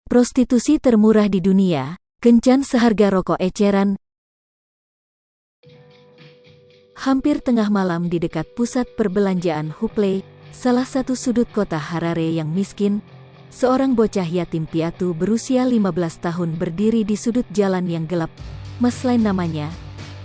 Prostitusi termurah di dunia, kencan seharga rokok eceran. Hampir tengah malam di dekat pusat perbelanjaan Hupley, salah satu sudut kota Harare yang miskin, seorang bocah yatim piatu berusia 15 tahun berdiri di sudut jalan yang gelap. Maslain namanya.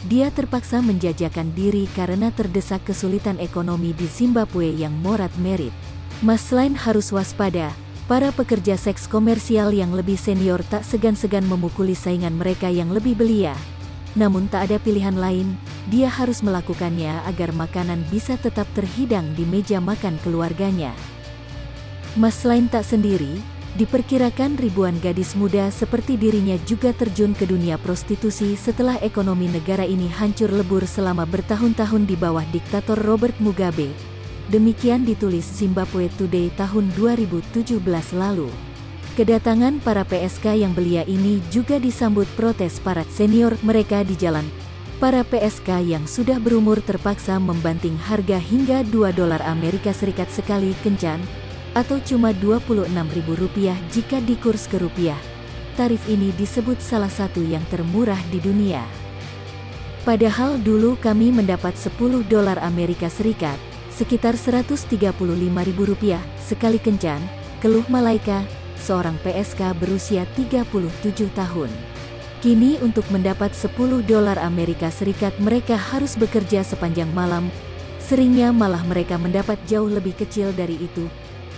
Dia terpaksa menjajakan diri karena terdesak kesulitan ekonomi di Zimbabwe yang morat-merit. Maslain harus waspada. Para pekerja seks komersial yang lebih senior tak segan-segan memukuli saingan mereka yang lebih belia. Namun tak ada pilihan lain, dia harus melakukannya agar makanan bisa tetap terhidang di meja makan keluarganya. Maslain tak sendiri, diperkirakan ribuan gadis muda seperti dirinya juga terjun ke dunia prostitusi setelah ekonomi negara ini hancur lebur selama bertahun-tahun di bawah diktator Robert Mugabe. Demikian ditulis Zimbabwe Today tahun 2017 lalu. Kedatangan para PSK yang belia ini juga disambut protes para senior mereka di jalan. Para PSK yang sudah berumur terpaksa membanting harga hingga $2 Amerika Serikat sekali kencan, atau cuma Rp26.000 jika dikurs ke rupiah. Tarif ini disebut salah satu yang termurah di dunia. Padahal dulu kami mendapat $10 Amerika Serikat, sekitar Rp135.000 sekali kencan, keluh Malaika, seorang PSK berusia 37 tahun. Kini untuk mendapat $10 Amerika Serikat mereka harus bekerja sepanjang malam, seringnya malah mereka mendapat jauh lebih kecil dari itu.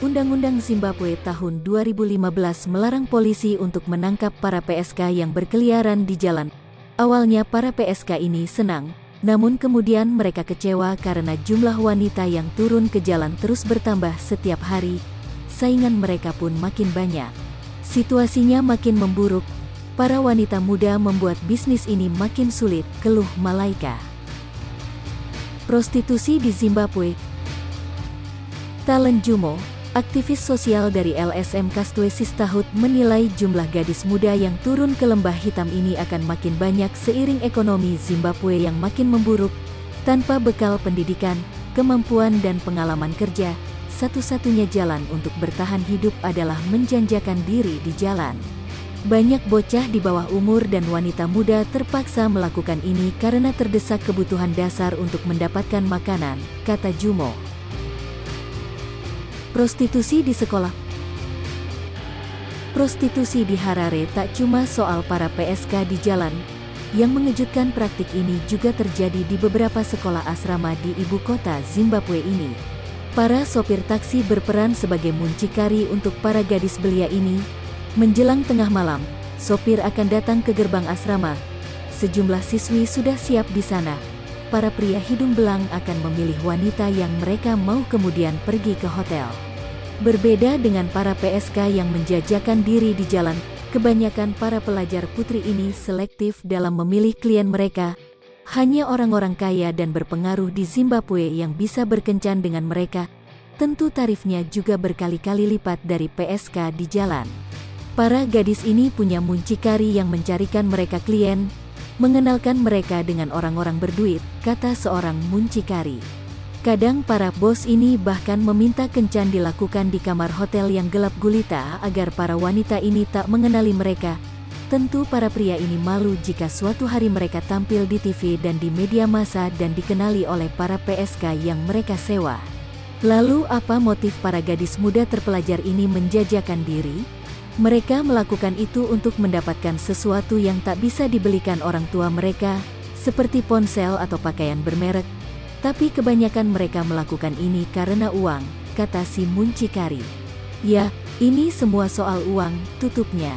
Undang-Undang Zimbabwe tahun 2015 melarang polisi untuk menangkap para PSK yang berkeliaran di jalan. Awalnya para PSK ini senang, namun kemudian mereka kecewa karena jumlah wanita yang turun ke jalan terus bertambah setiap hari. Saingan mereka pun makin banyak. Situasinya makin memburuk. Para wanita muda membuat bisnis ini makin sulit, keluh Malaika. Prostitusi di Zimbabwe. Talen Jumo, aktivis sosial dari LSM Kastwe Sisterhood, menilai jumlah gadis muda yang turun ke lembah hitam ini akan makin banyak seiring ekonomi Zimbabwe yang makin memburuk. Tanpa bekal pendidikan, kemampuan dan pengalaman kerja, satu-satunya jalan untuk bertahan hidup adalah menjanjakan diri di jalan. Banyak bocah di bawah umur dan wanita muda terpaksa melakukan ini karena terdesak kebutuhan dasar untuk mendapatkan makanan, kata Jumo. Prostitusi di sekolah. Prostitusi di Harare tak cuma soal para PSK di jalan. Yang mengejutkan, praktik ini juga terjadi di beberapa sekolah asrama di ibu kota Zimbabwe ini. Para sopir taksi berperan sebagai muncikari untuk para gadis belia ini. Menjelang tengah malam, sopir akan datang ke gerbang asrama. Sejumlah siswi sudah siap di sana. Para pria hidung belang akan memilih wanita yang mereka mau kemudian pergi ke hotel. Berbeda dengan para PSK yang menjajakan diri di jalan, kebanyakan para pelajar putri ini selektif dalam memilih klien mereka. Hanya orang-orang kaya dan berpengaruh di Zimbabwe yang bisa berkencan dengan mereka. Tentu tarifnya juga berkali-kali lipat dari PSK di jalan. Para gadis ini punya muncikari yang mencarikan mereka klien, mengenalkan mereka dengan orang-orang berduit, kata seorang muncikari. Kadang para bos ini bahkan meminta kencan dilakukan di kamar hotel yang gelap gulita agar para wanita ini tak mengenali mereka. Tentu para pria ini malu jika suatu hari mereka tampil di TV dan di media massa dan dikenali oleh para PSK yang mereka sewa. Lalu apa motif para gadis muda terpelajar ini menjajakan diri? Mereka melakukan itu untuk mendapatkan sesuatu yang tak bisa dibelikan orang tua mereka, seperti ponsel atau pakaian bermerek. Tapi kebanyakan mereka melakukan ini karena uang, kata si muncikari. Ya, ini semua soal uang, tutupnya.